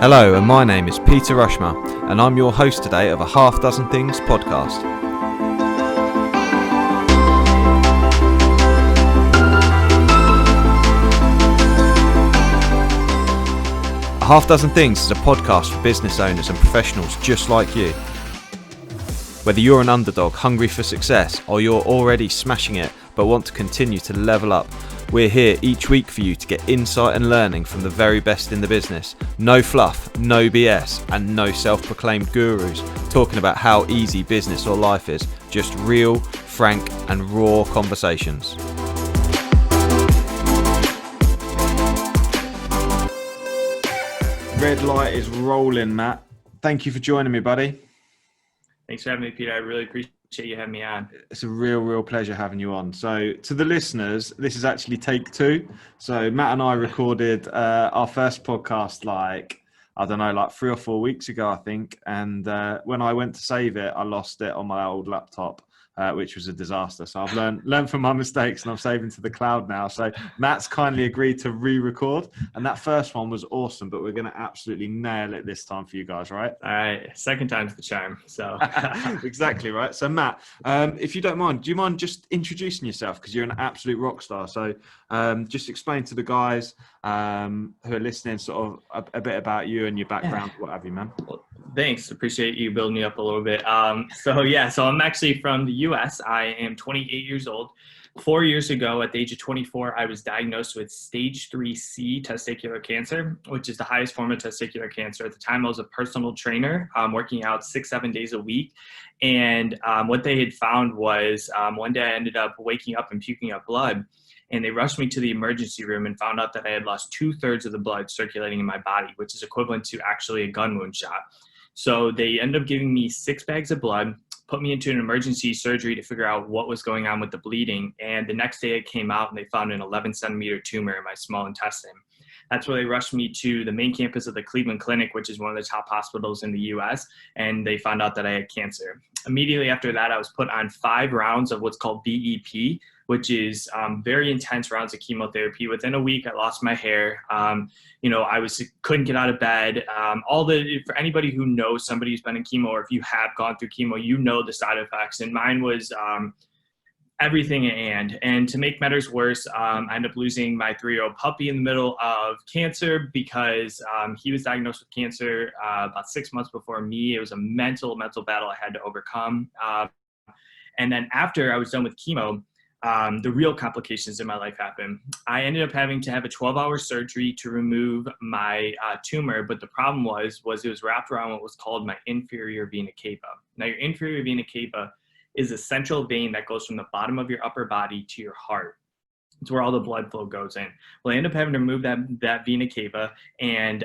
Hello, and my name is Peter Rushmer, and I'm your host today of a Half Dozen Things podcast. A Half Dozen Things is a podcast for business owners and professionals just like you. Whether you're an underdog hungry for success, or you're already smashing it but want to continue to level up, we're here each week for you to get insight and learning from the very best in the business. No fluff, no BS, and no self-proclaimed gurus talking about how easy business or life is. Just real, frank, and raw conversations. Red light is rolling, Matt. Thank you for joining me, buddy. Thanks for having me, Peter. I really appreciate you having me on. It's a real pleasure having you on. So to the listeners, this is actually take two. So Matt and I recorded our first podcast like 3 or 4 weeks ago, I think. And when I went to save it, I lost it on my old laptop, which was a disaster. So I've learned from my mistakes, and I'm saving to the cloud now. So Matt's kindly agreed to re-record, and that first one was awesome, but we're going to absolutely nail it this time for you guys, right? All right. Second time's the charm. So Exactly right. So Matt, if you don't mind, do you mind just introducing yourself? Because you're an absolute rock star. So just explain to the guys who are listening sort of a bit about you and your background, what have you, man. Well, thanks. Appreciate you building me up a little bit. So I'm actually from the US. I am 28 years old. 4 years ago, at the age of 24, I was diagnosed with stage 3C testicular cancer, which is the highest form of testicular cancer. At the time, I was a personal trainer, working out 6-7 days a week. And what they had found was one day I ended up waking up and puking up blood. And they rushed me to the emergency room and found out that I had lost 2/3 of the blood circulating in my body, which is equivalent to actually a gun wound shot. So they ended up giving me 6 bags of blood, put me into an emergency surgery to figure out what was going on with the bleeding. And the next day it came out and they found an 11-centimeter tumor in my small intestine. That's where they rushed me to the main campus of the Cleveland Clinic, which is one of the top hospitals in the US. And they found out that I had cancer. Immediately after that, I was put on 5 rounds of what's called BEP, which is very intense rounds of chemotherapy. Within a week, I lost my hair. Couldn't get out of bed. For anybody who knows somebody who's been in chemo, or if you have gone through chemo, you know the side effects. And mine was everything and to make matters worse, I ended up losing my 3-year-old puppy in the middle of cancer because he was diagnosed with cancer about 6 months before me. It was a mental battle I had to overcome. And then after I was done with chemo, the real complications in my life happened. I ended up having to have a 12-hour surgery to remove my tumor, but the problem was it was wrapped around what was called my inferior vena cava. Now, your inferior vena cava is a central vein that goes from the bottom of your upper body to your heart. It's where all the blood flow goes in. Well, I ended up having to remove that vena cava and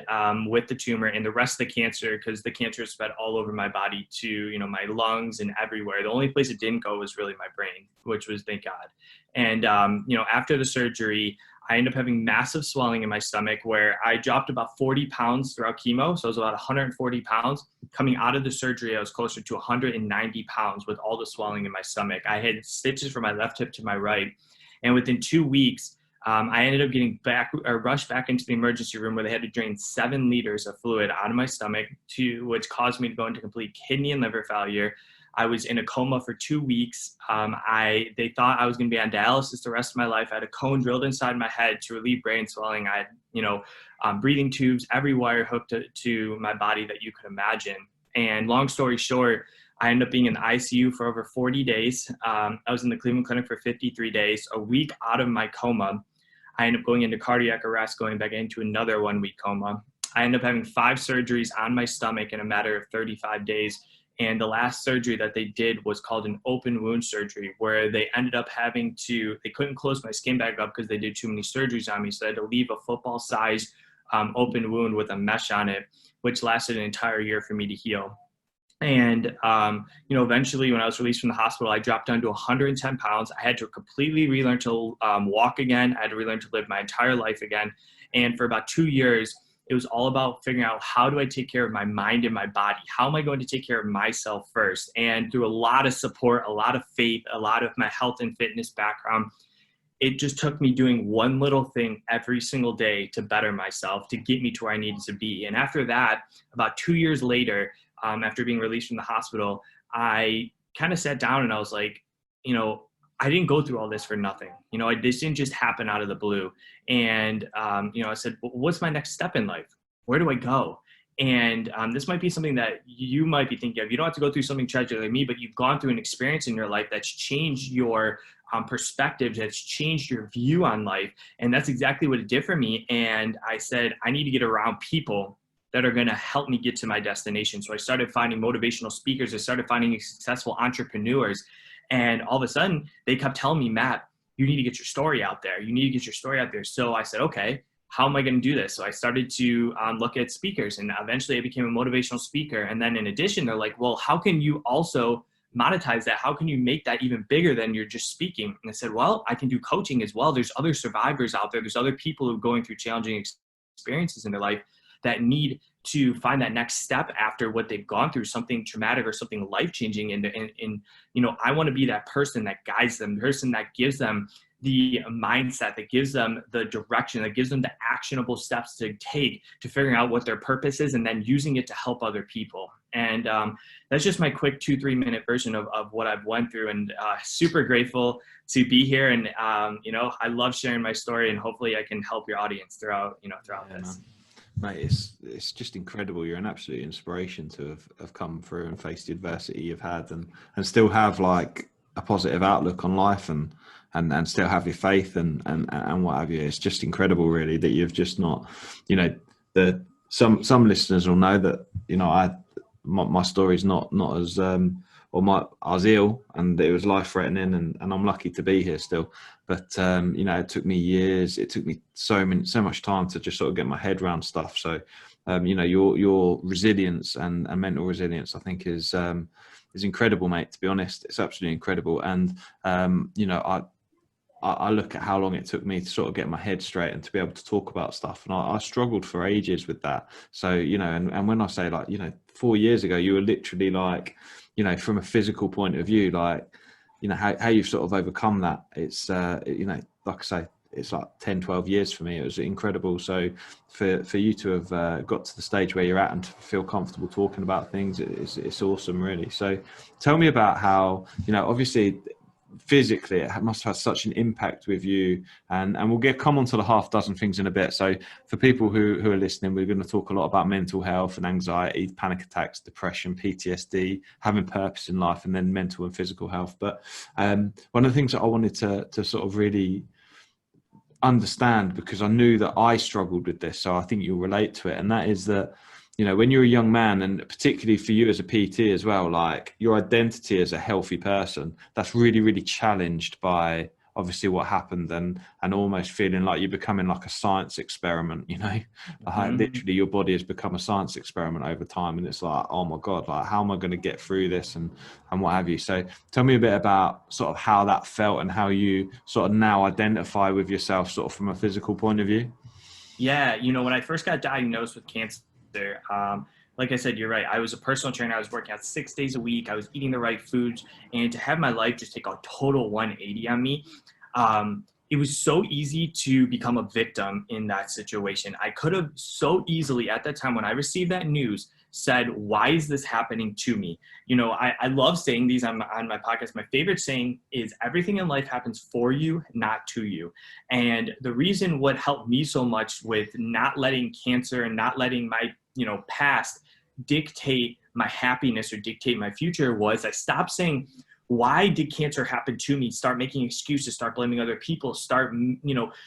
with the tumor and the rest of the cancer, because the cancer is spread all over my body to, my lungs and everywhere. The only place it didn't go was really my brain, which was, thank God. And, after the surgery, I ended up having massive swelling in my stomach where I dropped about 40 pounds throughout chemo. So it was about 140 pounds. Coming out of the surgery, I was closer to 190 pounds with all the swelling in my stomach. I had stitches from my left hip to my right. And within 2 weeks, I ended up getting rushed back into the emergency room where they had to drain 7 liters of fluid out of my stomach, which caused me to go into complete kidney and liver failure. I was in a coma for 2 weeks. They thought I was going to be on dialysis the rest of my life. I had a cone drilled inside my head to relieve brain swelling. I had, breathing tubes, every wire hooked to my body that you could imagine. And long story short, I ended up being in the ICU for over 40 days. I was in the Cleveland Clinic for 53 days. A week out of my coma, I ended up going into cardiac arrest, going back into another 1-week coma. I ended up having 5 surgeries on my stomach in a matter of 35 days. And the last surgery that they did was called an open wound surgery, where they ended up they couldn't close my skin back up because they did too many surgeries on me. So I had to leave a football-sized open wound with a mesh on it, which lasted an entire year for me to heal. And, eventually when I was released from the hospital, I dropped down to 110 pounds. I had to completely relearn to walk again. I had to relearn to live my entire life again. And for about 2 years, it was all about figuring out, how do I take care of my mind and my body? How am I going to take care of myself first? And through a lot of support, a lot of faith, a lot of my health and fitness background, it just took me doing one little thing every single day to better myself, to get me to where I needed to be. And after that, about 2 years later, after being released from the hospital, I kind of sat down and I was like, I didn't go through all this for nothing. This didn't just happen out of the blue. And, I said, well, what's my next step in life? Where do I go? And this might be something that you might be thinking of. You don't have to go through something tragic like me, but you've gone through an experience in your life that's changed your perspective, that's changed your view on life. And that's exactly what it did for me. And I said, I need to get around people that are going to help me get to my destination. So I started finding motivational speakers. I started finding successful entrepreneurs. And all of a sudden, they kept telling me, Matt, you need to get your story out there. You need to get your story out there. So I said, okay, how am I going to do this? So I started to look at speakers, and eventually I became a motivational speaker. And then in addition, they're like, well, how can you also monetize that? How can you make that even bigger than you're just speaking? And I said, well, I can do coaching as well. There's other survivors out there. There's other people who are going through challenging experiences in their life that need to find that next step after what they've gone through, something traumatic or something life-changing. And I want to be that person that guides them, the person that gives them the mindset, that gives them the direction, that gives them the actionable steps to take to figuring out what their purpose is and then using it to help other people. And that's just my quick 2-3 minute version of what I've went through, and super grateful to be here. And, I love sharing my story, and hopefully I can help your audience throughout this. Mate, it's just incredible. You're an absolute inspiration to have come through and faced the adversity you've had and still have like a positive outlook on life and still have your faith and what have you. It's just incredible, really, that you've just not, some listeners will know that, my story's not as, I was ill and it was life threatening, and I'm lucky to be here still. But, it took me years. It took me so much time to just sort of get my head around stuff. So, your resilience and mental resilience, I think is incredible, mate, to be honest. It's absolutely incredible. And, I look at how long it took me to sort of get my head straight and to be able to talk about stuff. And I struggled for ages with that. So, and when I say 4 years ago, you were literally like, from a physical point of view, like, how you've sort of overcome that. It's, like I say, it's like 10, 12 years for me. It was incredible. So for you to have got to the stage where you're at and to feel comfortable talking about things, it's awesome, really. So tell me about how, obviously, physically it must have had such an impact with you, and we'll come on to the half dozen things in a bit. So for people who are listening, we're going to talk a lot about mental health and anxiety, panic attacks, depression, PTSD, having purpose in life, and then mental and physical health. But one of the things that I wanted to sort of really understand, because I knew that I struggled with this, so I think you'll relate to it, and that is that when you're a young man, and particularly for you as a PT as well, like your identity as a healthy person, that's really, really challenged by obviously what happened, and almost feeling like you're becoming like a science experiment, like literally your body has become a science experiment over time. And it's like, oh my God, like how am I going to get through this and what have you? So tell me a bit about sort of how that felt and how you sort of now identify with yourself sort of from a physical point of view. Yeah. When I first got diagnosed with cancer, like I said, you're right. I was a personal trainer. I was working out 6 days a week. I was eating the right foods, and to have my life just take a total 180 on me, it was so easy to become a victim in that situation. I could have so easily at that time when I received that news said, why is this happening to me? I love saying these on my podcast. My favorite saying is everything in life happens for you, not to you. And the reason what helped me so much with not letting cancer and not letting my past dictate my happiness or dictate my future was I stopped saying, why did cancer happen to me? Start making excuses, start blaming other people, start,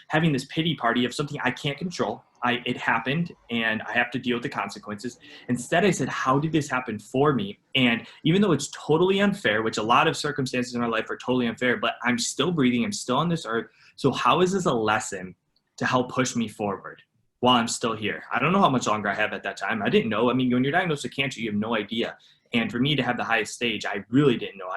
having this pity party of something I can't control. It happened and I have to deal with the consequences. Instead, I said, how did this happen for me? And even though it's totally unfair, which a lot of circumstances in our life are totally unfair, but I'm still breathing, I'm still on this earth. So how is this a lesson to help push me forward while I'm still here? I don't know how much longer I have at that time. I didn't know. I mean, when you're diagnosed with cancer, you have no idea. And for me to have the highest stage, I really didn't know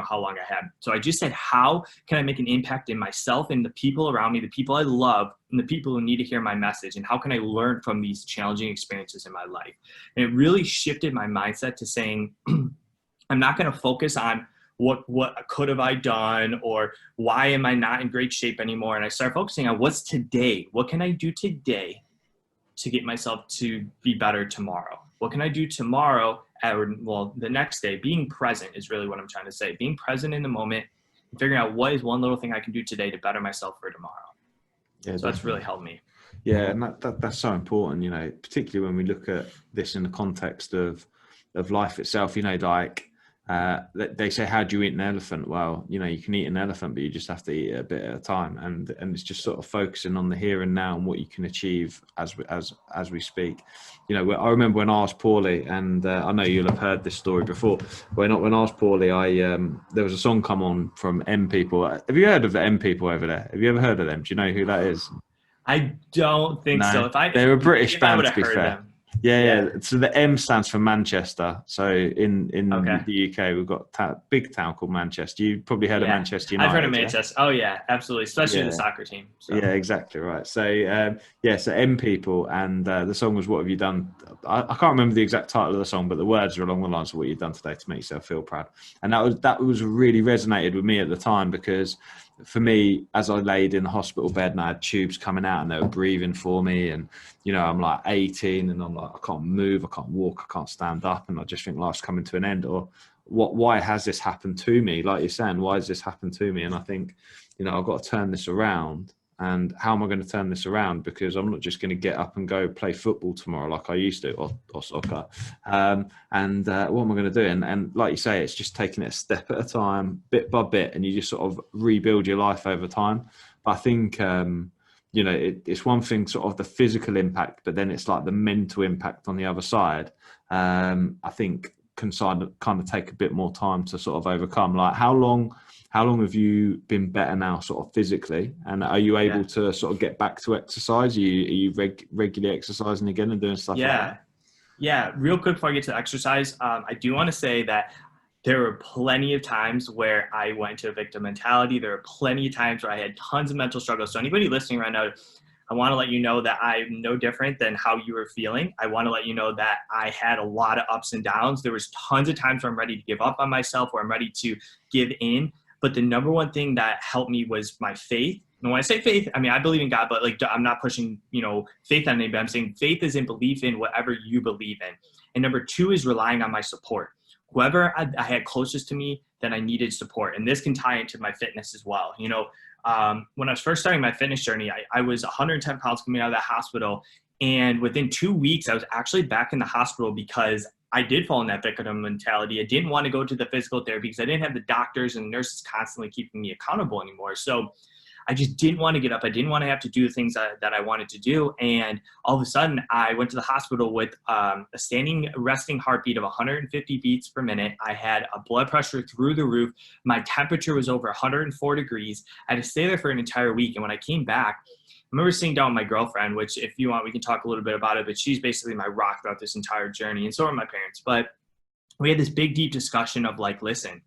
how long I had. So I just said, how can I make an impact in myself and the people around me, the people I love, and the people who need to hear my message? And how can I learn from these challenging experiences in my life? And it really shifted my mindset to saying, I'm not going to focus on what could have I done, or why am I not in great shape anymore? And I started focusing on what's today. What can I do today to get myself to be better tomorrow? What can I do tomorrow? The next day. Being present is really what I'm trying to say. Being present in the moment and figuring out what is one little thing I can do today to better myself for tomorrow. Yeah, so that's really helped me. Yeah, and that's so important, you know, particularly when we look at this in the context of life itself. You know, like they say, how do you eat an elephant? Well, you know, you can eat an elephant, but you just have to eat it a bit at a time, and it's just sort of focusing on the here and now and what you can achieve as we speak. You know, I remember when I was poorly, and I know you'll have heard this story before. When I was poorly, there was a song come on from M People. Have you heard of the M People over there? Have you ever heard of them? Do you know who that is? I don't think so. They're a British band, to be fair. Them. Yeah. So the M stands for Manchester. So in Okay. the UK, we've got a big town called Manchester. You've probably heard of Manchester United. I've heard of Manchester. Oh yeah, absolutely. Especially the soccer team. So. Yeah, exactly right. So so M People, and the song was "What Have You Done?" I can't remember the exact title of the song, but the words are along the lines of "What you've done today to make yourself feel proud." And that was really resonated with me at the time, because for me, as I laid in the hospital bed and I had tubes coming out and they were breathing for me, and you know, I'm like 18 and I'm like, I can't move, I can't walk, I can't stand up, and I just think life's coming to an end. Or why has this happened to me? Like you're saying, why has this happened to me? And I think, you know, I've got to turn this around. And how am I going to turn this around? Because I'm not just going to get up and go play football tomorrow like I used to, or soccer. What am I going to do? And like you say, it's just taking it a step at a time, bit by bit, and you just sort of rebuild your life over time. But I think, you know, it's one thing, sort of the physical impact, but then it's like the mental impact on the other side. I think can kind of take a bit more time to sort of overcome. Like how long have you been better now, sort of physically? And are you able to sort of get back to exercise? Are you regularly exercising again and doing stuff like that? Yeah. Real quick before I get to exercise, I do want to say that there were plenty of times where I went into a victim mentality. There were plenty of times where I had tons of mental struggles. So anybody listening right now, I want to let you know that I'm no different than how you were feeling. I want to let you know that I had a lot of ups and downs. There was tons of times where I'm ready to give up on myself, where I'm ready to give in. But the number one thing that helped me was my faith. And when I say faith, I mean, I believe in God, but like, I'm not pushing, you know, faith on anybody. I'm saying faith is in belief in whatever you believe in. And number two is relying on my support. Whoever I had closest to me, then I needed support. And this can tie into my fitness as well. You know, when I was first starting my fitness journey, I was 110 pounds coming out of that hospital. And within 2 weeks, I was actually back in the hospital because I did fall in that victim mentality. I didn't want to go to the physical therapy because I didn't have the doctors and nurses constantly keeping me accountable anymore. So I just didn't want to get up. I didn't want to have to do the things that I wanted to do. And all of a sudden, I went to the hospital with a standing resting heartbeat of 150 beats per minute. I had a blood pressure through the roof. My temperature was over 104 degrees. I had to stay there for an entire week. And when I came back, I remember sitting down with my girlfriend, which if you want, we can talk a little bit about it, but she's basically my rock throughout this entire journey. And so are my parents. But we had this big, deep discussion of like, listen,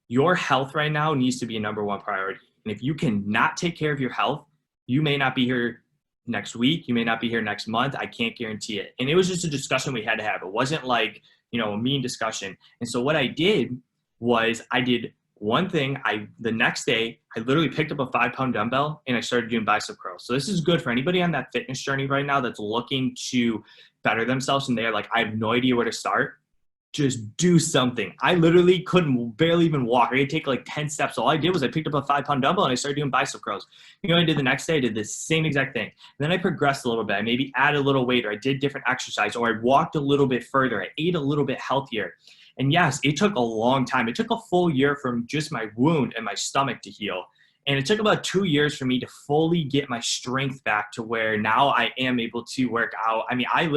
your health right now needs to be a number one priority. And if you cannot take care of your health, you may not be here next week. You may not be here next month. I can't guarantee it. And it was just a discussion we had to have. It wasn't like, you know, a mean discussion. And so what I did was I did one thing. The next day, I literally picked up a 5-pound dumbbell and I started doing bicep curls. So this is good for anybody on that fitness journey right now that's looking to better themselves. And they're like, I have no idea where to start. Just do something. I literally couldn't barely even walk. I could take like 10 steps. All I did was I picked up a 5-pound dumbbell and I started doing bicep curls. You know what I did the next day? I did the same exact thing. And then I progressed a little bit. I maybe added a little weight, or I did different exercise, or I walked a little bit further. I ate a little bit healthier. And yes, it took a long time. It took a full year from just my wound and my stomach to heal. And it took about 2 years for me to fully get my strength back to where now I am able to work out. I mean, I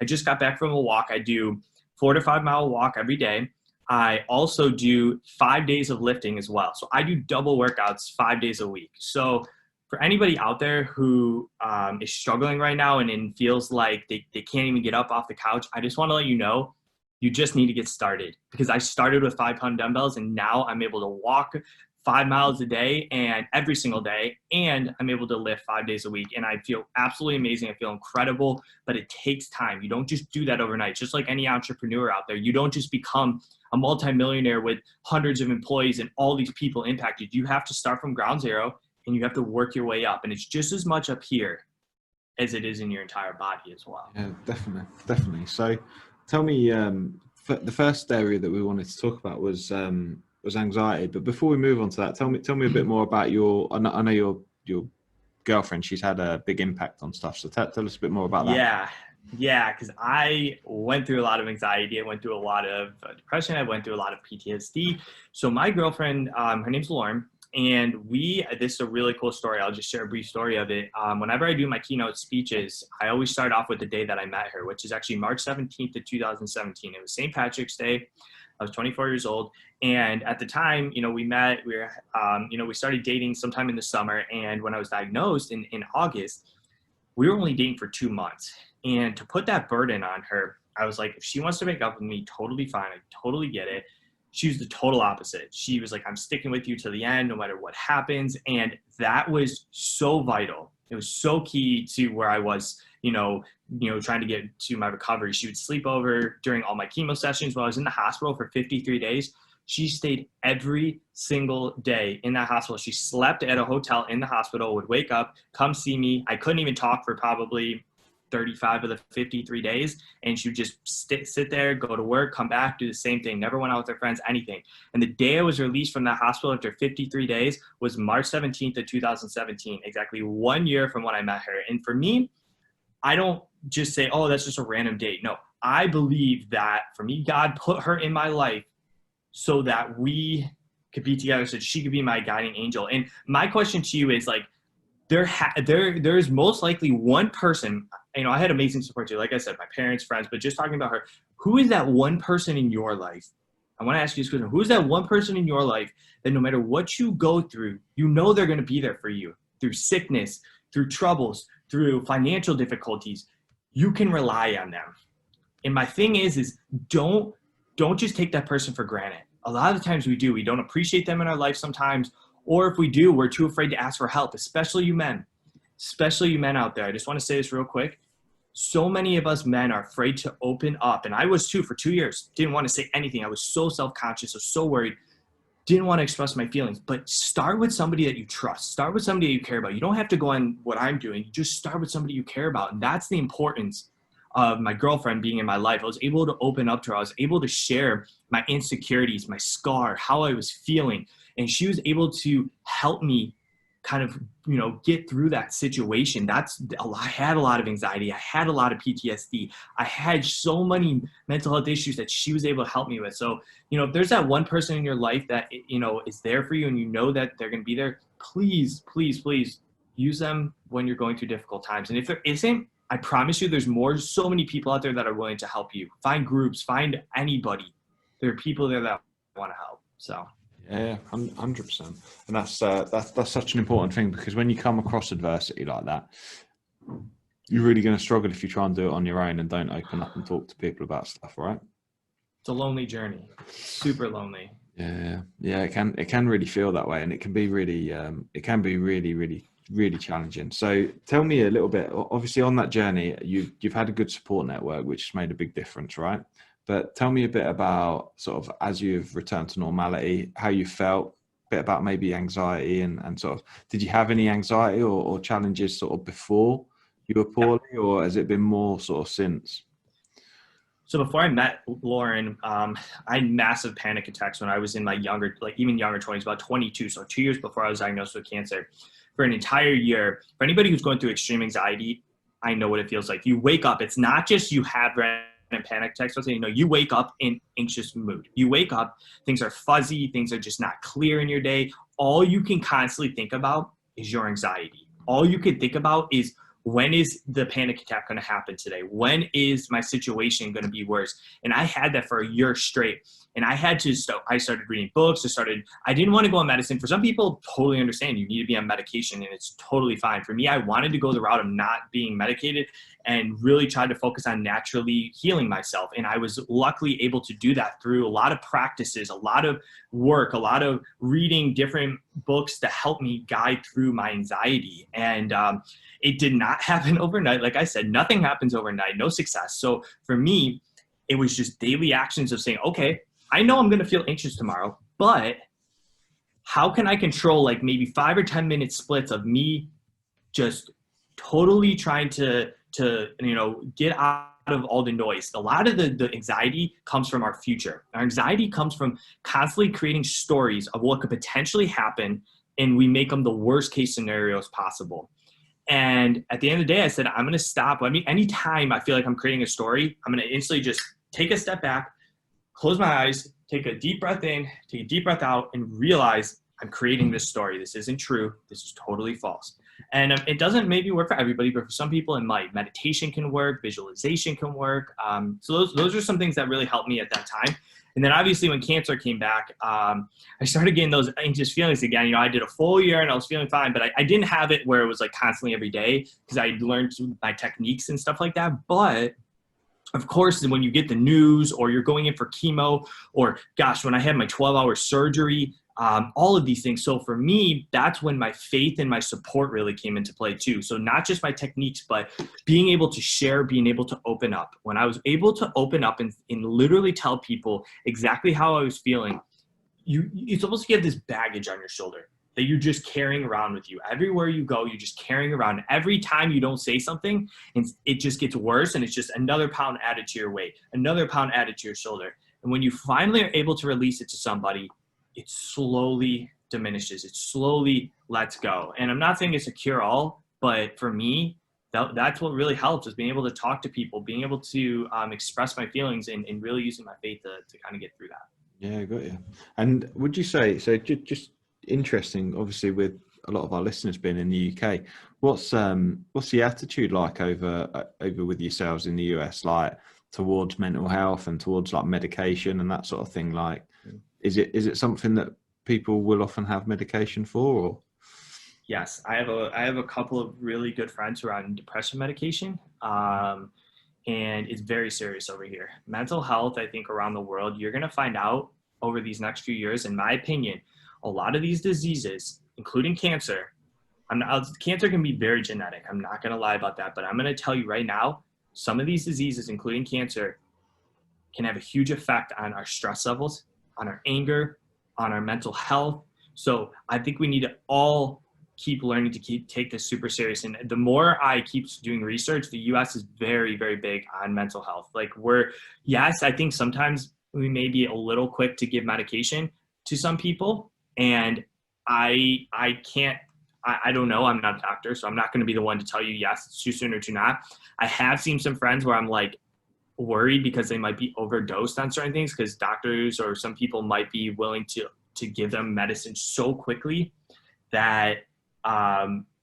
just got back from a walk. I do 4 to 5 mile walk every day. I also do 5 days of lifting as well. So I do double workouts 5 days a week. So for anybody out there who is struggling right now and feels like they can't even get up off the couch, I just want to let you know, you just need to get started. Because I started with 5-pound dumbbells and now I'm able to walk 5 miles a day and every single day, and I'm able to lift 5 days a week. And I feel absolutely amazing. I feel incredible, but it takes time. You don't just do that overnight. Just like any entrepreneur out there, you don't just become a multimillionaire with hundreds of employees and all these people impacted. You have to start from ground zero and you have to work your way up. And it's just as much up here as it is in your entire body as well. Yeah, definitely. So tell me, the first area that we wanted to talk about was anxiety. But before we move on to that, tell me a bit more about I know your girlfriend. She's had a big impact on stuff. So tell us a bit more about that. Yeah, because I went through a lot of anxiety. I went through a lot of depression. I went through a lot of PTSD. So my girlfriend, her name's Lauren, and this is a really cool story. I'll just share a brief story of it. Whenever I do my keynote speeches, I always start off with the day that I met her, which is actually March 17th of 2017. It was St. Patrick's Day. I was 24 years old. And at the time, we met, we started dating sometime in the summer. And when I was diagnosed in August, we were only dating for 2 months. And to put that burden on her, I was like, if she wants to break up with me, totally fine. I totally get it. She was the total opposite. She was like, I'm sticking with you to the end, no matter what happens. And that was so vital. It was so key to where I was, trying to get to my recovery. She would sleep over during all my chemo sessions while I was in the hospital for 53 days. She stayed every single day in that hospital. She slept at a hotel in the hospital, would wake up, come see me. I couldn't even talk for probably 35 of the 53 days. And she would just sit there, go to work, come back, do the same thing. Never went out with her friends, anything. And the day I was released from that hospital after 53 days was March 17th of 2017, exactly 1 year from when I met her. And for me, I don't just say, oh, that's just a random date. No, I believe that for me, God put her in my life so that we could be together, so she could be my guiding angel. And my question to you is, like, there's most likely one person, I had amazing support too. Like I said, my parents, friends, but just talking about her, who is that one person in your life? I want to ask you this question. Who is that one person in your life that no matter what you go through, they're going to be there for you through sickness, through troubles, through financial difficulties? You can rely on them. And my thing is don't just take that person for granted. A lot of the times we do. We don't appreciate them in our life sometimes. Or if we do, we're too afraid to ask for help, especially you men out there. I just want to say this real quick. So many of us men are afraid to open up. And I was too for 2 years. Didn't want to say anything. I was so self-conscious. I was so worried. Didn't want to express my feelings. But start with somebody that you trust. Start with somebody that you care about. You don't have to go on what I'm doing. You just start with somebody you care about. And that's the importance of my girlfriend being in my life. I was able to open up to her. I was able to share my insecurities, my scar, how I was feeling. And she was able to help me kind of, get through that situation. I had a lot of anxiety. I had a lot of PTSD. I had so many mental health issues that she was able to help me with. So, if there's that one person in your life that, is there for you and that they're going to be there, please, please, please use them when you're going through difficult times. And if there isn't, I promise you there's so many people out there that are willing to help you. Find groups, find anybody. There are people there that want to help. So. Yeah, 100%. And that's such an important thing, because when you come across adversity like that, you're really going to struggle if you try and do it on your own and don't open up and talk to people about stuff, right? It's a lonely journey, super lonely. Yeah, it can really feel that way, and it can be really, really challenging. So tell me a little bit. Obviously, on that journey, you've had a good support network, which has made a big difference, right? But tell me a bit about sort of, as you've returned to normality, how you felt, a bit about maybe anxiety and sort of, did you have any anxiety or challenges sort of before you were poorly, or has it been more sort of since? So before I met Lauren, I had massive panic attacks when I was in my even younger 20s, about 22. So 2 years before I was diagnosed with cancer. For an entire year, for anybody who's going through extreme anxiety, I know what it feels like. You wake up, it's not just you have and panic attacks. You wake up in anxious mood. You wake up, things are fuzzy, things are just not clear in your day. All you can constantly think about is your anxiety. All you can think about is when is the panic attack going to happen today? When is my situation going to be worse? And I had that for a year straight. And I had to I started reading books. I didn't want to go on medicine. For some people, totally understand you need to be on medication, and it's totally fine. For me, I wanted to go the route of not being medicated and really try to focus on naturally healing myself. And I was luckily able to do that through a lot of practices, a lot of work, a lot of reading different books to help me guide through my anxiety. And it did not happen overnight. Like I said, nothing happens overnight, no success. So for me, it was just daily actions of saying, okay, I know I'm going to feel anxious tomorrow, but how can I control like maybe 5 or 10 minute splits of me just totally trying to get out of all the noise? A lot of the anxiety comes from our future. Our anxiety comes from constantly creating stories of what could potentially happen, and we make them the worst case scenarios possible. And at the end of the day, I said, I'm going to stop. I mean, anytime I feel like I'm creating a story, I'm going to instantly just take a step back, close my eyes, take a deep breath in, take a deep breath out, and realize I'm creating this story. This isn't true. This is totally false. And it doesn't maybe work for everybody, but for some people it might. Meditation can work. Visualization can work. So those are some things that really helped me at that time. And then obviously when cancer came back, I started getting those anxious feelings again. I did a full year and I was feeling fine, but I didn't have it where it was like constantly every day because I learned my techniques and stuff like that. But of course, when you get the news or you're going in for chemo, or gosh, when I had my 12-hour surgery, all of these things. So for me, that's when my faith and my support really came into play too. So not just my techniques, but being able to share, being able to open up. When I was able to open up and literally tell people exactly how I was feeling, it's almost like you have this baggage on your shoulder that you're just carrying around with you. Everywhere you go, you're just carrying around. Every time you don't say something, it just gets worse, and it's just another pound added to your weight, another pound added to your shoulder. And when you finally are able to release it to somebody, it slowly diminishes. It slowly lets go. And I'm not saying it's a cure-all, but for me, that's what really helps, is being able to talk to people, being able to express my feelings, and really using my faith to kind of get through that. Yeah, got you. And would you say, so just interesting, obviously with a lot of our listeners being in the UK, what's the attitude like over with yourselves in the US, like towards mental health and towards like medication and that sort of thing? Like, is it something that people will often have medication for? Or? Yes, I have a couple of really good friends who are on depression medication, and it's very serious over here. Mental health, I think around the world, you're going to find out over these next few years, in my opinion, a lot of these diseases, including cancer, cancer can be very genetic. I'm not going to lie about that, but I'm going to tell you right now, some of these diseases, including cancer, can have a huge effect on our stress levels, on our anger, on our mental health. So I think we need to all keep learning to take this super serious. And the more I keep doing research, the US is very, very big on mental health. Like yes, I think sometimes we may be a little quick to give medication to some people. And I don't know. I'm not a doctor, so I'm not going to be the one to tell you, yes, it's too soon or too not. I have seen some friends where I'm like worried because they might be overdosed on certain things, because doctors or some people might be willing to give them medicine so quickly that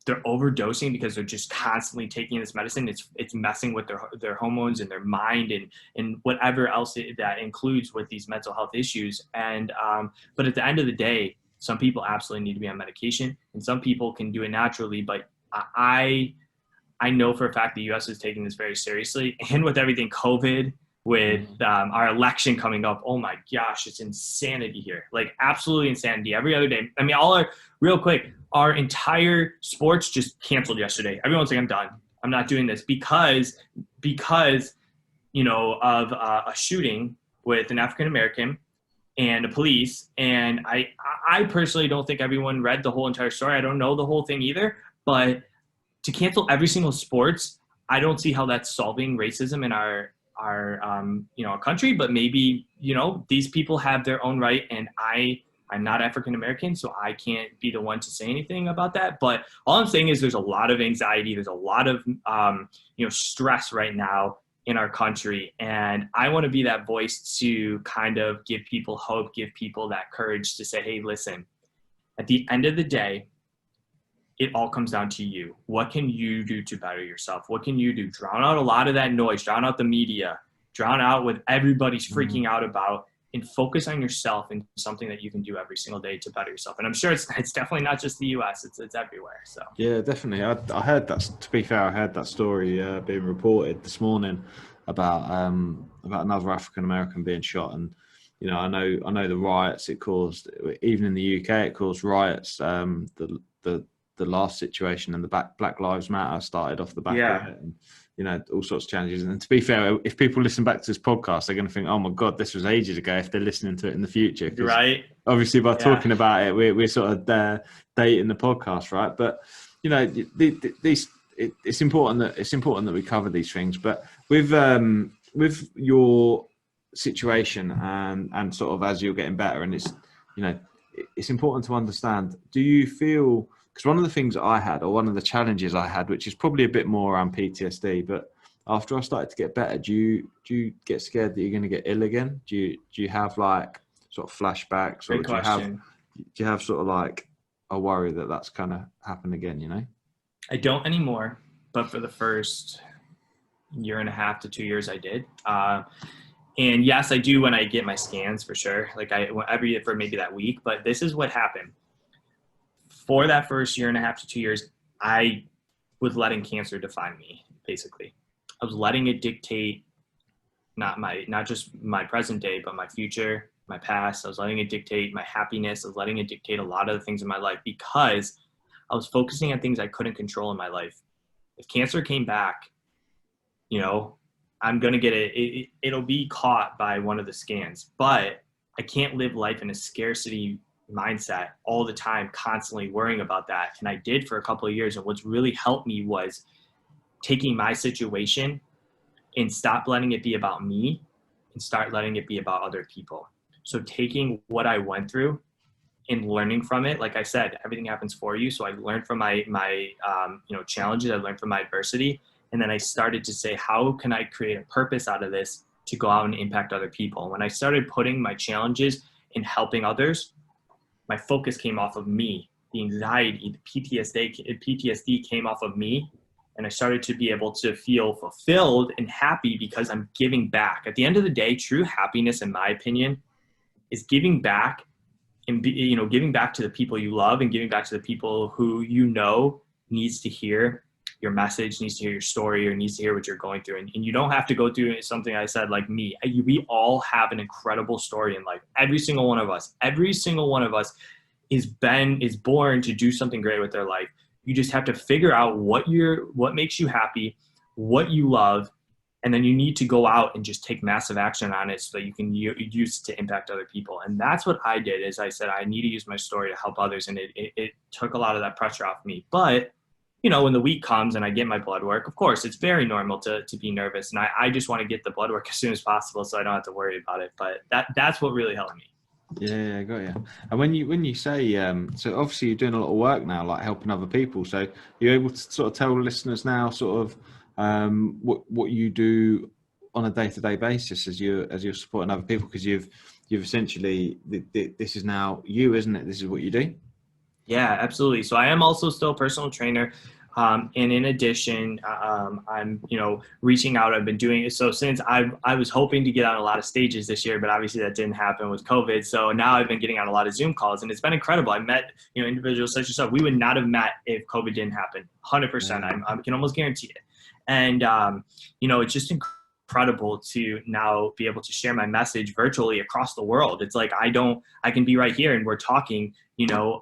they're overdosing because they're just constantly taking this medicine. It's messing with their hormones and their mind and whatever else that includes with these mental health issues. And but at the end of the day, some people absolutely need to be on medication, and some people can do it naturally. But I know for a fact the U.S. is taking this very seriously, and with everything COVID, with our election coming up, oh my gosh, it's insanity here. Like absolutely insanity every other day. I mean, real quick, our entire sports just canceled yesterday. Everyone's like, I'm done. I'm not doing this because of a shooting with an African-American and a police. And I personally don't think everyone read the whole entire story. I don't know the whole thing either, but to cancel every single sports, I don't see how that's solving racism in our country. But maybe, these people have their own right, and I'm not African American, so I can't be the one to say anything about that. But all I'm saying is there's a lot of anxiety, there's a lot of stress right now in our country, and I want to be that voice to kind of give people hope, give people that courage to say, hey, listen, at the end of the day, it all comes down to you. What can you do to better yourself? What can you do? Drown out a lot of that noise, drown out the media, drown out what everybody's freaking out about, and focus on yourself and something that you can do every single day to better yourself. And I'm sure it's definitely not just the US, it's everywhere. So yeah, definitely. I heard that, to be fair, I heard that story being reported this morning about another African American being shot. And you know, I know the riots it caused, even in the UK, it caused riots. The last situation, and the Black Lives Matter started off the back of it, and you know, all sorts of challenges. And to be fair, if people listen back to this podcast, they're going to think, oh my God, this was ages ago, if they're listening to it in the future. Right. Obviously, by talking about it, we're sort of dating the podcast, right? But you know, it's important that we cover these things. But with your situation and sort of as you're getting better, and it's important to understand. Do you feel, because one of the things I had, or one of the challenges I had, which is probably a bit more around PTSD, but after I started to get better, do you get scared that you're going to get ill again? Do you have like sort of flashbacks, or do you have sort of like a worry that that's going to happen again? You know, I don't anymore, but for the first year and a half to 2 years, I did. And yes, I do when I get my scans, for sure. Like for maybe that week. But this is what happened. For that first year and a half to 2 years, I was letting cancer define me, basically. I was letting it dictate not just my present day, but my future, my past. I was letting it dictate my happiness. I was letting it dictate a lot of the things in my life because I was focusing on things I couldn't control in my life. If cancer came back, you know, I'm going to get it. It'll be caught by one of the scans, but I can't live life in a scarcity mindset all the time, constantly worrying about that. And I did for a couple of years. And what's really helped me was taking my situation and stop letting it be about me and start letting it be about other people. So taking what I went through and learning from it, like I said, everything happens for you. So I learned from my challenges. I learned from my adversity. And then I started to say, how can I create a purpose out of this to go out and impact other people? When I started putting my challenges in helping others, my focus came off of me. The anxiety, the PTSD came off of me. And I started to be able to feel fulfilled and happy because I'm giving back. At the end of the day, true happiness, in my opinion, is giving back and giving back to the people you love and giving back to the people who you know needs to hear your message, needs to hear your story, or needs to hear what you're going through. And you don't have to go through something I said like me. We all have an incredible story in life. Every single one of us is born to do something great with their life. You just have to figure out what makes you happy, what you love, and then you need to go out and just take massive action on it so that you can use it to impact other people. And that's what I did. Is I said, I need to use my story to help others. And it took a lot of that pressure off me. But you know, when the week comes and I get my blood work, of course, it's very normal to be nervous. And I just want to get the blood work as soon as possible so I don't have to worry about it. But that's what really helped me. Yeah, I got you. And when you say, so obviously you're doing a lot of work now, like helping other people. So you're able to sort of tell listeners now sort of what you do on a day-to-day basis as you're supporting other people, because you've essentially, this is now you, isn't it? This is what you do. Yeah, absolutely. So I am also still a personal trainer. And in addition, I'm, reaching out. I've been doing it. So since I was hoping to get on a lot of stages this year, but obviously that didn't happen with COVID. So now I've been getting on a lot of Zoom calls, and it's been incredible. I met, individuals such as yourself. We would not have met if COVID didn't happen. 100%. I can almost guarantee it. And, it's just incredible to now be able to share my message virtually across the world. It's like, I can be right here and we're talking,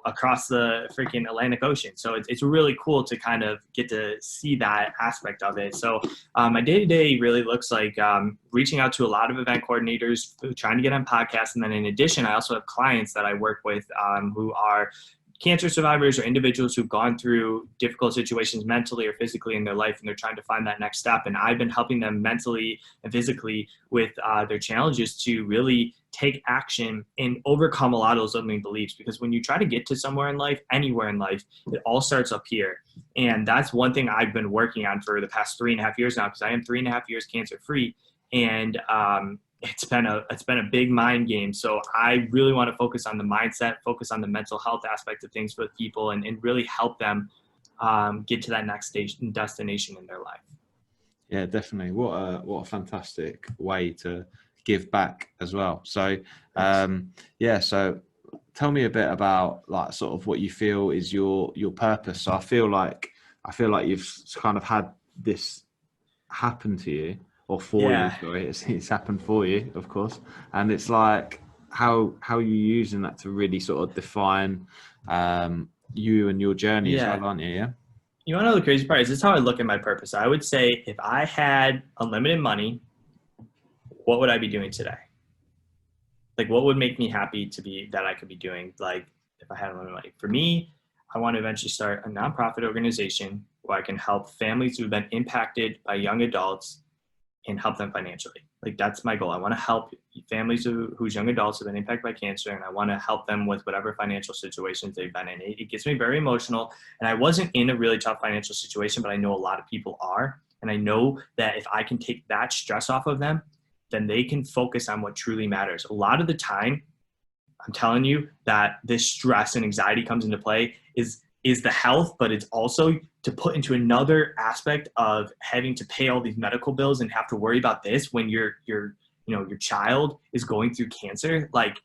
across the freaking Atlantic Ocean. So it's really cool to kind of get to see that aspect of it. So my day-to-day really looks like reaching out to a lot of event coordinators, trying to get on podcasts. And then in addition, I also have clients that I work with who are cancer survivors or individuals who've gone through difficult situations mentally or physically in their life, and they're trying to find that next step. And I've been helping them mentally and physically with their challenges to really take action and overcome a lot of those limiting beliefs. Because when you try to get to somewhere in life, anywhere in life, it all starts up here. And that's one thing I've been working on for the past 3.5 years now, because I am 3.5 years cancer free. And it's been a big mind game. So I really want to focus on the mindset, focus on the mental health aspect of things with people, and really help them get to that next destination in their life. Yeah, definitely. What a fantastic way to give back as well. So, so tell me a bit about like sort of what you feel is your purpose. So I feel like you've kind of had this happen to you or for you. Yeah. Sorry, it's happened for you, of course. And it's like how are you using that to really sort of define you and your journey as Yeah. well, aren't you? Yeah. You want to know the crazy part is this is how I look at my purpose. I would say if I had unlimited money, what would I be doing today? Like what would make me happy to be that I could be doing? Like if I had unlimited money. For me, I want to eventually start a nonprofit organization where I can help families who've been impacted by young adults and help them financially. Like that's my goal. I want to help families whose young adults have been impacted by cancer, and I want to help them with whatever financial situations they've been in. It gets me very emotional, and I wasn't in a really tough financial situation, but I know a lot of people are, and I know that if I can take that stress off of them, then they can focus on what truly matters. A lot of the time, I'm telling you that this stress and anxiety comes into play is the health, but it's also to put into another aspect of having to pay all these medical bills and have to worry about this when your child is going through cancer. Like,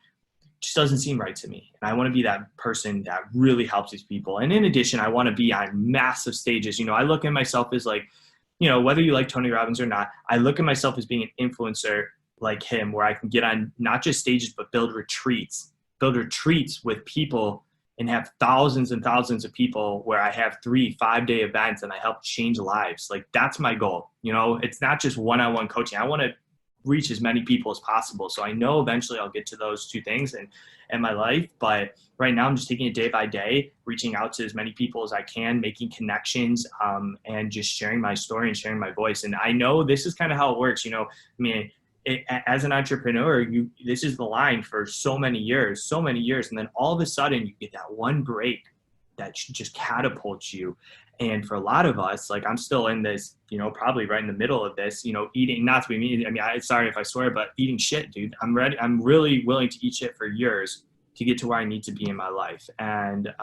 just doesn't seem right to me. And I want to be that person that really helps these people. And in addition, I want to be on massive stages. I look at myself as like, whether you like Tony Robbins or not, I look at myself as being an influencer like him, where I can get on not just stages, but build retreats with people and have thousands and thousands of people where I have 3-5 day events and I help change lives. Like that's my goal. It's not just one-on-one coaching. I want to reach as many people as possible. So I know eventually I'll get to those two things in my life. But right now I'm just taking it day by day, reaching out to as many people as I can, making connections, and just sharing my story and sharing my voice. And I know this is kind of how it works. As an entrepreneur, this is the line for so many years, and then all of a sudden you get that one break that just catapults you. And for a lot of us, like I'm still in this, probably right in the middle of this, eating, not to be mean. Sorry if I swear, but eating shit, dude. I'm ready. I'm really willing to eat shit for years to get to where I need to be in my life. And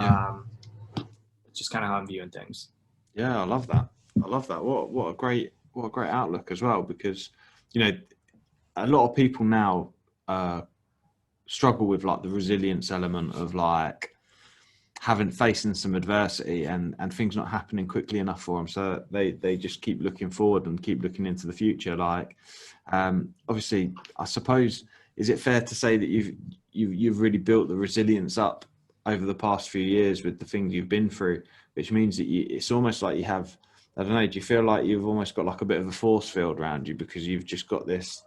it's just kind of how I'm viewing things. Yeah, I love that. What a great outlook as well, because a lot of people now struggle with like the resilience element of like facing some adversity and things not happening quickly enough for them. So they just keep looking forward and keep looking into the future. Like, obviously, I suppose, is it fair to say that you've really built the resilience up over the past few years with the things you've been through, which means that it's almost like you have, I don't know, do you feel like you've almost got like a bit of a force field around you because you've just got this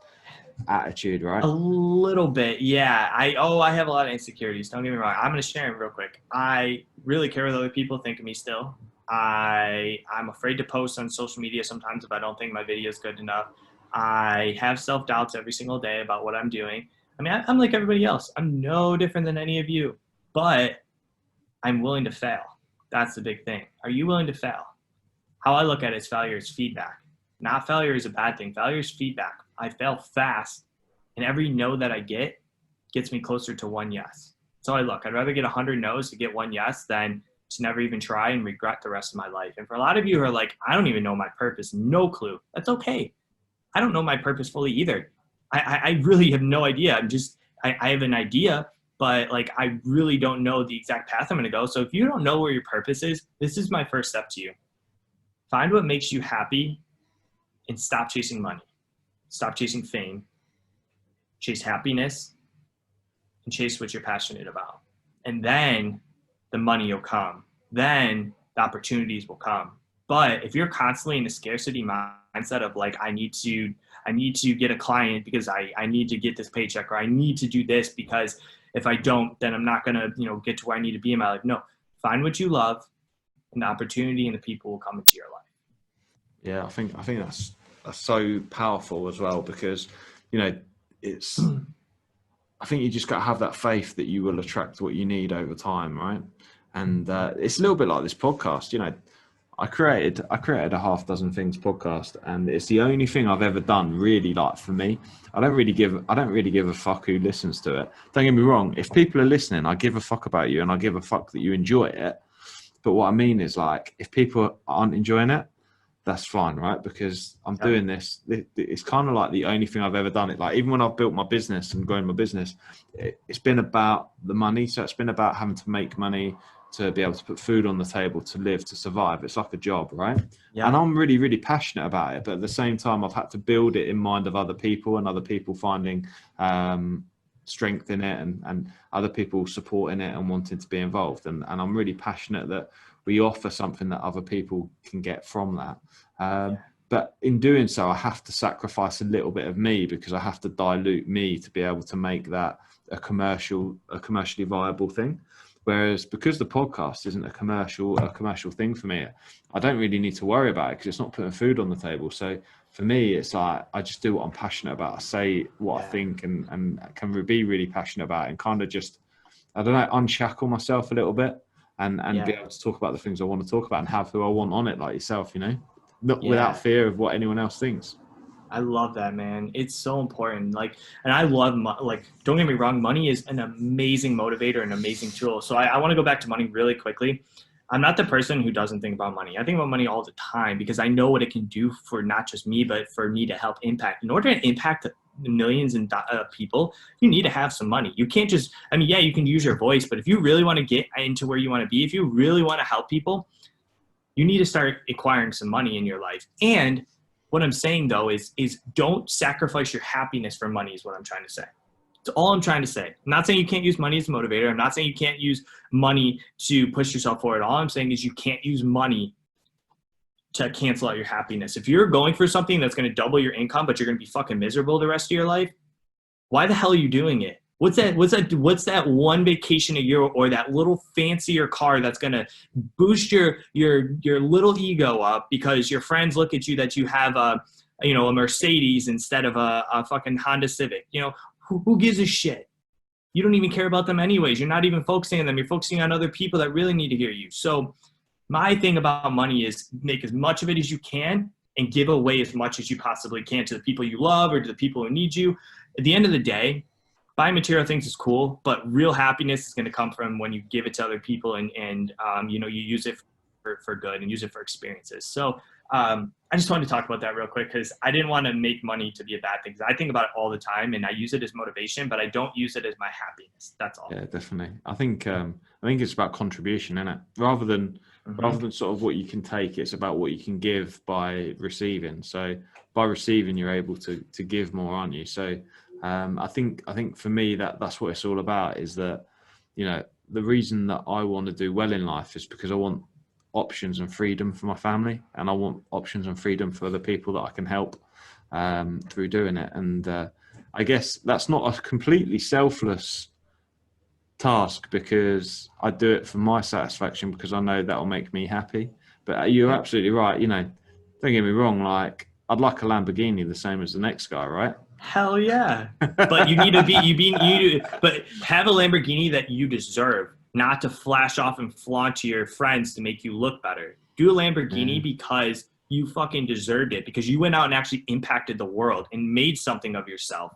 attitude, right? A little bit, yeah. I have a lot of insecurities. Don't get me wrong. I'm going to share them real quick. I really care what other people think of me still. I'm afraid to post on social media sometimes if I don't think my video is good enough. I have self-doubts every single day about what I'm doing. I'm like everybody else. I'm no different than any of you, but I'm willing to fail. That's the big thing. Are you willing to fail? How I look at it is failure is feedback. Not failure is a bad thing. Failure is feedback. I fail fast, and every no that I get gets me closer to one yes. So I look. I'd rather get 100 no's to get one yes than to never even try and regret the rest of my life. And for a lot of you who are like, I don't even know my purpose, no clue. That's okay. I don't know my purpose fully either. I really have no idea. I have an idea, but like I really don't know the exact path I'm going to go. So if you don't know where your purpose is, this is my first step to you. Find what makes you happy and stop chasing money. Stop chasing fame. Chase happiness and chase what you're passionate about. And then the money will come. Then the opportunities will come. But if you're constantly in a scarcity mindset of like, I need to get a client because I need to get this paycheck, or I need to do this because if I don't, then I'm not going to, get to where I need to be in my life. No, find what you love, and the opportunity and the people will come into your life. Yeah, I think that's so powerful as well, because it's I think you just got to have that faith that you will attract what you need over time, right? And it's a little bit like this podcast. I created a half dozen things podcast, and it's the only thing I've ever done really, like, for me. I don't really give a fuck who listens to it. Don't get me wrong, if people are listening, I give a fuck about you and I give a fuck that you enjoy it. But what I mean is, like, if people aren't enjoying it, that's fine, right? Because I'm doing this. It's kind of like the only thing I've ever done it. Like, even when I've built my business and grown my business, it's been about the money. So it's been about having to make money to be able to put food on the table, to live, to survive. It's like a job, right? Yeah. And I'm really, really passionate about it. But at the same time, I've had to build it in mind of other people, and other people finding strength in it, and other people supporting it and wanting to be involved. And I'm really passionate that we offer something that other people can get from that. But in doing so, I have to sacrifice a little bit of me, because I have to dilute me to be able to make that a commercially viable thing. Whereas, because the podcast isn't a commercial thing for me, I don't really need to worry about it, because it's not putting food on the table. So for me, it's like, I just do what I'm passionate about. I say what I think, and can be really passionate about it, and kind of just, I don't know, unshackle myself a little bit, and be able to talk about the things I want to talk about, and have who I want on it, like yourself, you know, not without fear of what anyone else thinks. I love that, man. It's so important. Like, and I love, like, don't get me wrong, money is an amazing motivator, an amazing tool. So I want to go back to money really quickly. I'm not the person who doesn't think about money. I think about money all the time, because I know what it can do for not just me, but for me to help impact. In order to impact millions and people, you need to have some money. You can't just, I mean, yeah, you can use your voice, but if you really want to get into where you want to be, if you really want to help people, you need to start acquiring some money in your life. And what I'm saying, though, is don't sacrifice your happiness for money, is what I'm trying to say. That's all I'm trying to say. I'm not saying you can't use money as a motivator. I'm not saying you can't use money to push yourself forward. All I'm saying is you can't use money to cancel out your happiness. If you're going for something that's going to double your income, but you're going to be fucking miserable the rest of your life, why the hell are you doing it? What's that one vacation a year, or that little fancier car that's going to boost your little ego up because your friends look at you that you have a Mercedes instead of a fucking Honda Civic? You know, who gives a shit? You don't even care about them anyways. You're not even focusing on them. You're focusing on other people that really need to hear you. So my thing about money is make as much of it as you can and give away as much as you possibly can to the people you love or to the people who need you. At the end of the day, buying material things is cool, but real happiness is going to come from when you give it to other people, and you use it for good and use it for experiences. So I just wanted to talk about that real quick, because I didn't want to make money to be a bad thing. I think about it all the time, and I use it as motivation, but I don't use it as my happiness. That's all. Yeah, definitely. I think it's about contribution, isn't it? Rather than sort of what you can take, it's about what you can give by receiving. So by receiving, you're able to give more, aren't you? So I think for me that's what it's all about, is that, you know, the reason that I want to do well in life is because I want options and freedom for my family, and I want options and freedom for the people that I can help through doing it. And I guess that's not a completely selfless task, because I do it for my satisfaction, because I know that will make me happy. But you're absolutely right. You know, don't get me wrong, like, I'd like a Lamborghini the same as the next guy, right? Hell yeah. But you need to but have a Lamborghini that you deserve, not to flash off and flaunt to your friends to make you look better. Do a Lamborghini because you fucking deserved it, because you went out and actually impacted the world and made something of yourself.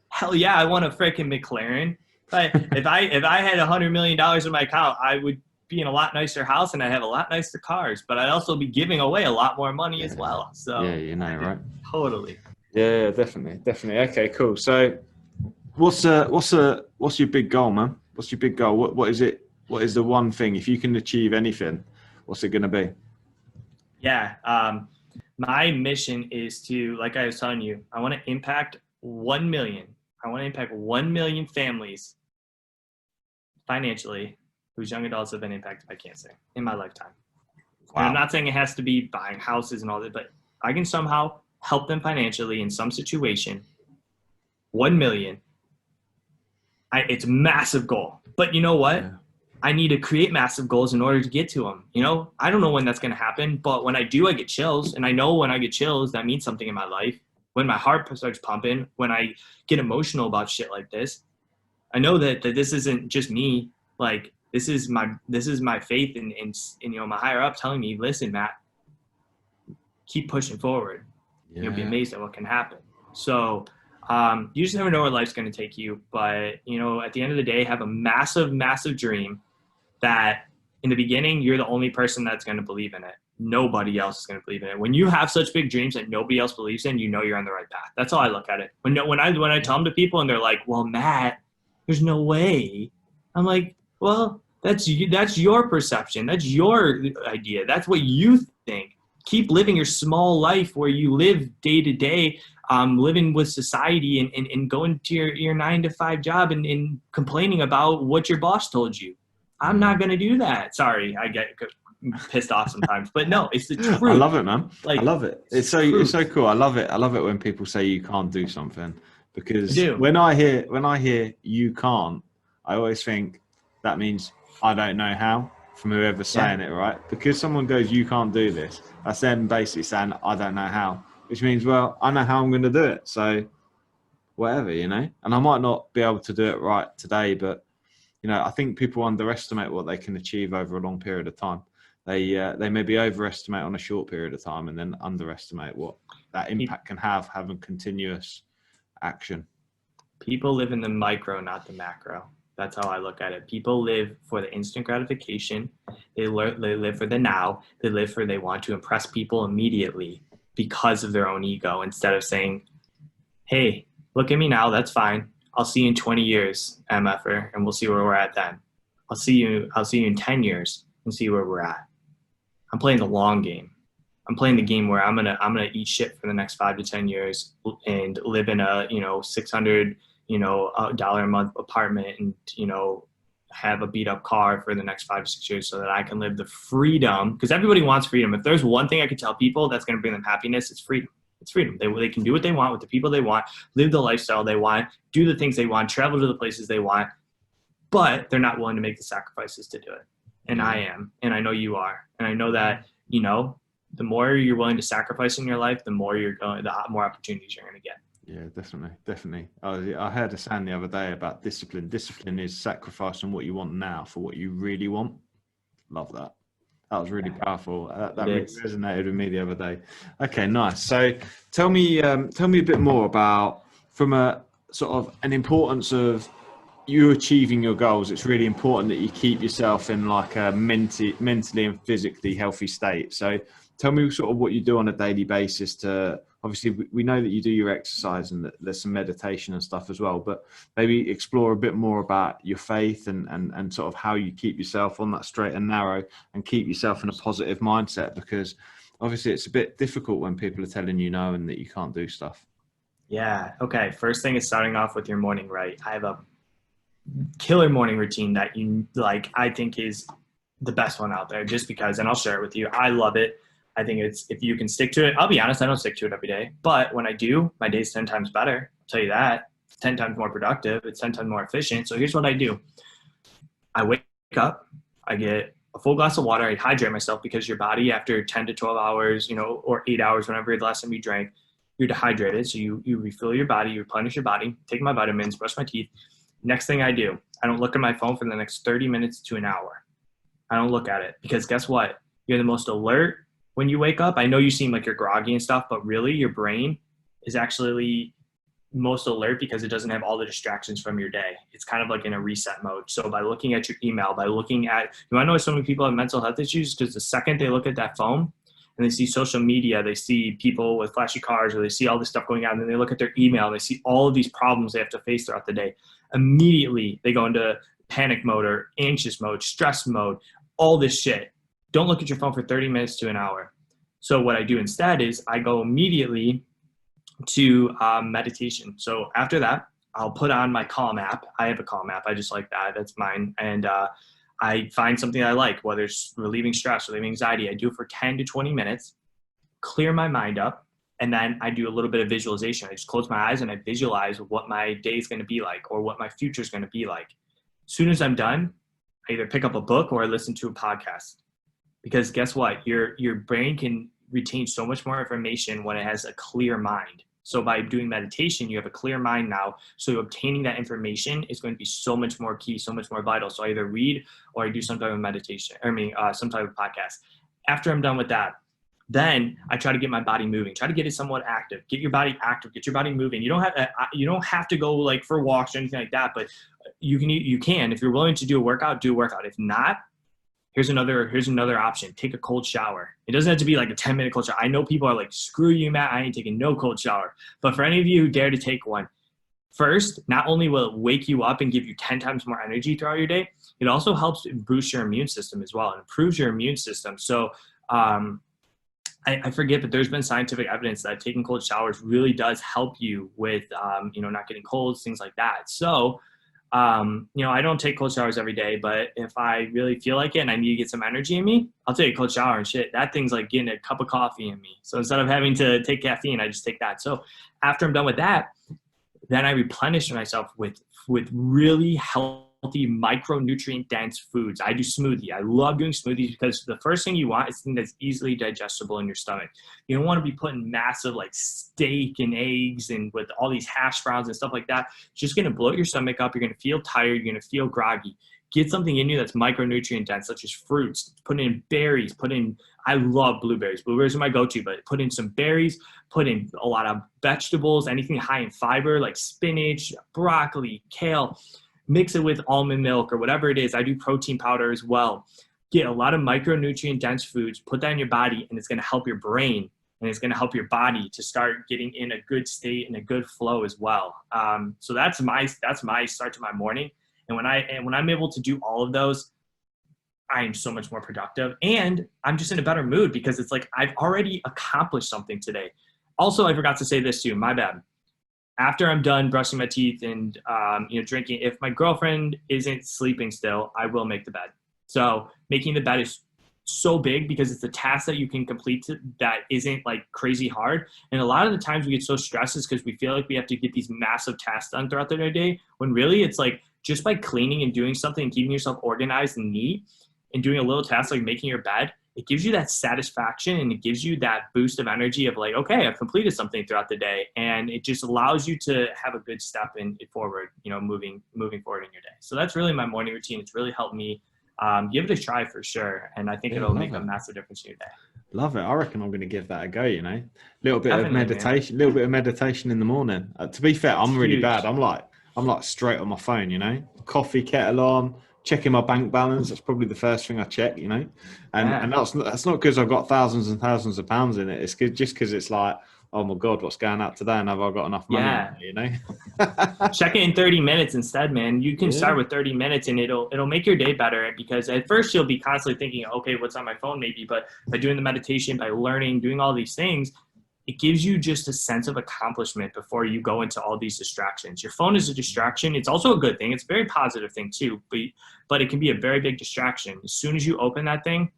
Hell yeah, I want a freaking McLaren. But if I had $100 million in my account, I would be in a lot nicer house and I'd have a lot nicer cars, but I'd also be giving away a lot more money as well. So yeah, you know, right? Totally. Yeah, definitely. Okay, cool. So what's your big goal, man? What's your big goal? What is it? What is the one thing, if you can achieve anything, what's it going to be? Yeah. My mission is to, like I was telling you, I want to impact 1 million. I want to impact 1 million families financially whose young adults have been impacted by cancer in my lifetime. Wow. And I'm not saying it has to be buying houses and all that, but I can somehow help them financially in some situation. 1 million. It's a massive goal. But you know what? Yeah. I need to create massive goals in order to get to them. You know, I don't know when that's going to happen, but when I do, I get chills. And I know when I get chills, that means something in my life. When my heart starts pumping, when I get emotional about shit like this, I know that this isn't just me. Like, this is my faith in you know, my higher up telling me, listen, Matt, keep pushing forward. Yeah. You'll be amazed at what can happen. So you just never know where life's going to take you. But, you know, at the end of the day, have a massive, massive dream that in the beginning, you're the only person that's going to believe in it. Nobody else is going to believe in it. When you have such big dreams that nobody else believes in, you know you're on the right path. That's how I look at it. When I tell them to people and they're like, well, Matt, there's no way. I'm like, well, that's your perception. That's your idea. That's what you think. Keep living your small life where you live day to day, living with society and going to your 9-to-5 job and complaining about what your boss told you. I'm not going to do that. Sorry, I get pissed off sometimes, but no, it's the truth. I love it, man. Like, I love it. It's so cool. I love it. I love it when people say you can't do something, because when I hear you can't, I always think that means I don't know how, from whoever's saying it, right? Because someone goes, you can't do this, that's them basically saying I don't know how, which means, well, I know how I'm going to do it. So whatever, you know, and I might not be able to do it right today, but you know, I think people underestimate what they can achieve over a long period of time. They maybe overestimate on a short period of time and then underestimate what that impact can have having continuous action. People live in the micro, not the macro. That's how I look at it. People live for the instant gratification. They live for the now. They want to impress people immediately because of their own ego, instead of saying, hey, look at me now. That's fine. I'll see you in 20 years, MFer, and we'll see where we're at then. I'll see you in 10 years and see where we're at. I'm playing the long game. I'm playing the game where I'm gonna eat shit for the next 5 to 10 years and live in a $600 dollar a month apartment and have a beat up car for the next 5 to 6 years, so that I can live the freedom. Because everybody wants freedom. If there's one thing I could tell people that's gonna bring them happiness, it's freedom. It's freedom. They can do what they want with the people they want, live the lifestyle they want, do the things they want, travel to the places they want, but they're not willing to make the sacrifices to do it. And I am, and I know you are. And I know that, the more you're willing to sacrifice in your life, the more more opportunities you're going to get. Yeah, definitely. I heard a saying the other day about discipline. Discipline is sacrificing what you want now for what you really want. Love that. That was really powerful. That really resonated with me the other day. Okay, nice. So tell me a bit more about, from a sort of an importance of you achieving your goals. It's really important that you keep yourself in like a mentally and physically healthy state. So tell me sort of what you do on a daily basis to, obviously we know that you do your exercise and that there's some meditation and stuff as well, but maybe explore a bit more about your faith and sort of how you keep yourself on that straight and narrow and keep yourself in a positive mindset, because obviously it's a bit difficult when people are telling you no and that you can't do stuff. Yeah. Okay. First thing is starting off with your morning right. I have a killer morning routine that I think is the best one out there, just because, and I'll share it with you. I love it. I think if you can stick to it, I'll be honest, I don't stick to it every day, but when I do, my day's 10 times better. I'll tell you that. It's 10 times more productive. It's 10 times more efficient. So here's what I do. I wake up, I get a full glass of water. I hydrate myself, because your body after 10 to 12 hours, or 8 hours, whenever the last time you drank, you're dehydrated. So you refill your body, you replenish your body, take my vitamins, brush my teeth. Next thing I do, I don't look at my phone for the next 30 minutes to an hour. I don't look at it, because guess what? You're the most alert when you wake up. I know you seem like you're groggy and stuff, but really your brain is actually most alert because it doesn't have all the distractions from your day. It's kind of like in a reset mode. So by looking at your email, by looking at, I know so many people have mental health issues because the second they look at that phone and they see social media, they see people with flashy cars, or they see all this stuff going on, and then they look at their email and they see all of these problems they have to face throughout the day. Immediately they go into panic mode or anxious mode, stress mode, all this shit. Don't look at your phone for 30 minutes to an hour. So what I do instead is I go immediately to meditation. So after that, I'll put on my Calm app. I have a Calm app. I just like that. That's mine. And I find something I like, whether it's relieving stress, relieving anxiety. I do it for 10 to 20 minutes, clear my mind up. And then I do a little bit of visualization. I just close my eyes and I visualize what my day is going to be like, or what my future is going to be like. As soon as I'm done, I either pick up a book or I listen to a podcast. Because guess what? Your brain can retain so much more information when it has a clear mind. So by doing meditation, you have a clear mind now. So obtaining that information is going to be so much more key, so much more vital. So I either read or I do some type of meditation, some type of podcast. After I'm done with that, then I try to get my body moving, try to get it somewhat active, get your body active, get your body moving. You don't have to go like for walks or anything like that, but you can, if you're willing to do a workout, do a workout. If not, Here's another option. Take a cold shower. It doesn't have to be like a 10-minute cold shower. I know people are like, screw you, Matt, I ain't taking no cold shower. But for any of you who dare to take one, first, not only will it wake you up and give you 10 times more energy throughout your day, it also helps boost your immune system as well and improves your immune system. So I forget, but there's been scientific evidence that taking cold showers really does help you with, not getting colds, things like that. So, I don't take cold showers every day, but if I really feel like it and I need to get some energy in me, I'll take a cold shower and shit. That thing's like getting a cup of coffee in me. So instead of having to take caffeine, I just take that. So after I'm done with that, then I replenish myself with really healthy micronutrient dense foods. I do smoothie. I love doing smoothies because the first thing you want is something that's easily digestible in your stomach. You don't want to be putting massive like steak and eggs and with all these hash browns and stuff like that. It's just going to bloat your stomach up. You're going to feel tired. You're going to feel groggy. Get something in you that's micronutrient dense, such as fruits. Put in berries. I love blueberries. Blueberries are my go-to, but put in some berries. Put in a lot of vegetables, anything high in fiber like spinach, broccoli, kale. Mix it with almond milk or whatever it is. I do protein powder as well. Get a lot of micronutrient dense foods, put that in your body, and it's going to help your brain and it's going to help your body to start getting in a good state and a good flow as well. So that's my start to my morning. And when I'm able to do all of those, I am so much more productive and I'm just in a better mood because it's like I've already accomplished something today. Also, I forgot to say this too, my bad. After I'm done brushing my teeth and drinking, if my girlfriend isn't sleeping still, I will make the bed. So making the bed is so big because it's a task that you can complete that isn't like crazy hard. And a lot of the times we get so stressed is because we feel like we have to get these massive tasks done throughout the day, when really it's like just by cleaning and doing something and keeping yourself organized and neat and doing a little task like making your bed, it gives you that satisfaction and it gives you that boost of energy of like, okay, I've completed something throughout the day. And it just allows you to have a good step forward, moving forward in your day. So that's really my morning routine. It's really helped me. Give it a try for sure. And I think it'll make a massive difference in your day. Love it. I reckon I'm going to give that a go, little bit Definitely, of meditation, man. little bit of meditation in the morning. To be fair, I'm really bad. I'm like straight on my phone, coffee kettle on, checking my bank balance. That's probably the first thing I check, and that's not because I've got thousands and thousands of pounds in it. It's just because it's like, oh my God, what's going out today? And have I got enough money? Check it in 30 minutes instead, man. You can start with 30 minutes and it'll make your day better, because at first you'll be constantly thinking, okay, what's on my phone maybe, but by doing the meditation, by learning, doing all these things, it gives you just a sense of accomplishment before you go into all these distractions. Your phone is a distraction. It's also a good thing. It's a very positive thing too, but it can be a very big distraction. As soon as you open that thing,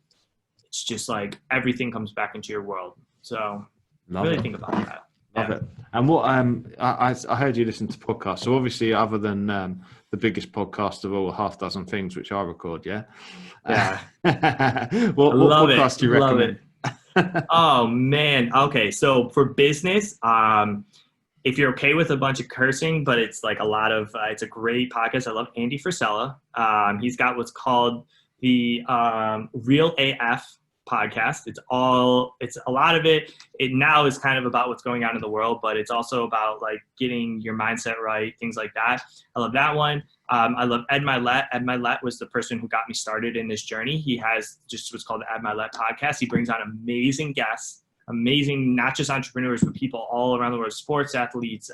it's just like everything comes back into your world. So think about that. Love it. And what I heard you listen to podcasts. So obviously, other than the biggest podcast of all, Half Dozen Things, which I record, what podcast do you recommend? Oh man. Okay. So for business, if you're okay with a bunch of cursing, but it's like a lot of, it's a great podcast. I love Andy Frisella. He's got what's called the Real AF podcast. It's a lot of it now is kind of about what's going on in the world, but it's also about like getting your mindset right, things like that. I love that one. I love Ed Milet. Ed Milet was the person who got me started in this journey. He has just what's called the Ed Milet podcast. He brings on amazing guests, not just entrepreneurs, but people all around the world, sports athletes,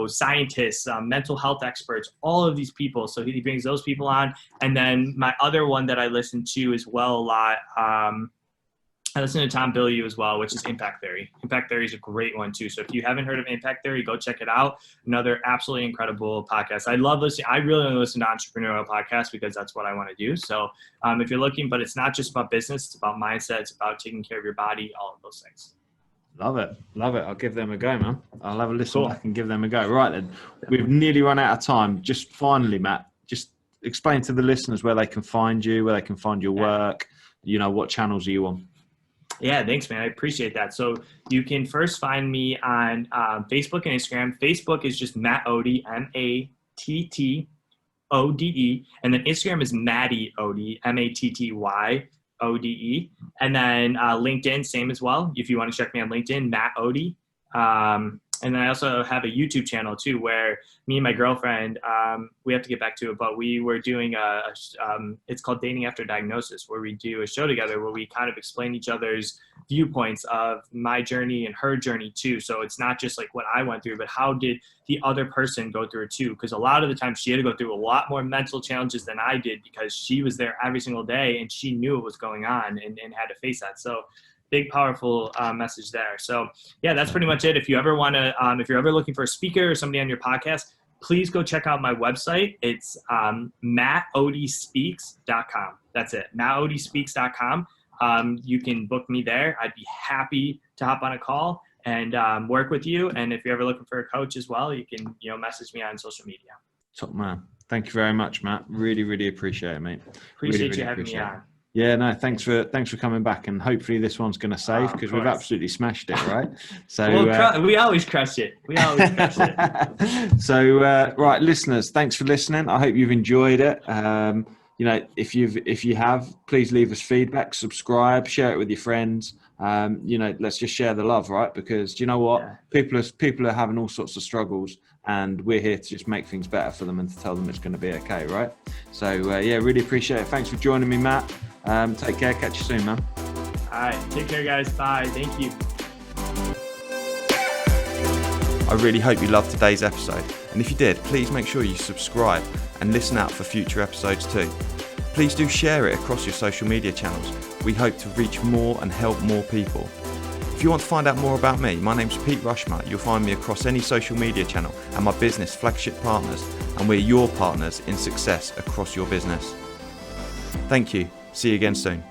scientists, mental health experts, all of these people. So he brings those people on. And then my other one that I listen to as well a lot, I listen to Tom Bilyeu as well, which is Impact Theory. Impact Theory is a great one too. So if you haven't heard of Impact Theory, go check it out. Another absolutely incredible podcast. I love listening. I really only listen to entrepreneurial podcasts because that's what I want to do. So if you're looking, but it's not just about business, it's about mindset, it's about taking care of your body, all of those things. Love it. I'll give them a go, man. I'll have a listen back and give them a go. Right then, we've nearly run out of time. Just finally, Matt, just explain to the listeners where they can find you, where they can find your work. What channels are you on? Yeah, thanks, man. I appreciate that. So you can first find me on Facebook and Instagram. Facebook is just Matt Ode, MattTode. And then Instagram is Matty Ode, MattyOde. And then LinkedIn, same as well. If you want to check me on LinkedIn, Matt Ode. And then I also have a YouTube channel too, where me and my girlfriend, we have to get back to it, but we were doing it's called Dating After Diagnosis, where we do a show together where we kind of explain each other's viewpoints of my journey and her journey too. So it's not just like what I went through, but how did the other person go through it too? Because a lot of the time she had to go through a lot more mental challenges than I did, because she was there every single day and she knew what was going on and had to face that. So big, powerful message there. So yeah, that's pretty much it. If you ever want to, if you're ever looking for a speaker or somebody on your podcast, please go check out my website. It's mattodespeaks.com. That's it, mattodespeaks.com. You can book me there. I'd be happy to hop on a call and work with you. And if you're ever looking for a coach as well, you can, message me on social media. Top man. Thank you very much, Matt. Really, really appreciate it, mate. Appreciate you having me on. Yeah, no, thanks for coming back, and hopefully this one's going to save, because we've absolutely smashed it, right? So we always crush it. So right, listeners, thanks for listening. I hope you've enjoyed it. If you have, please leave us feedback, subscribe, share it with your friends. Let's just share the love, right? Because do you know what? Yeah. People are having all sorts of struggles, and we're here to just make things better for them and to tell them it's going to be okay, right? So really appreciate it. Thanks for joining me, Matt. Take care. Catch you soon, man. All right. Take care, guys. Bye. Thank you. I really hope you loved today's episode. And if you did, please make sure you subscribe and listen out for future episodes too. Please do share it across your social media channels. We hope to reach more and help more people. If you want to find out more about me, my name's Pete Rushmer. You'll find me across any social media channel and my business Flagship Partners. And we're your partners in success across your business. Thank you. See you again soon.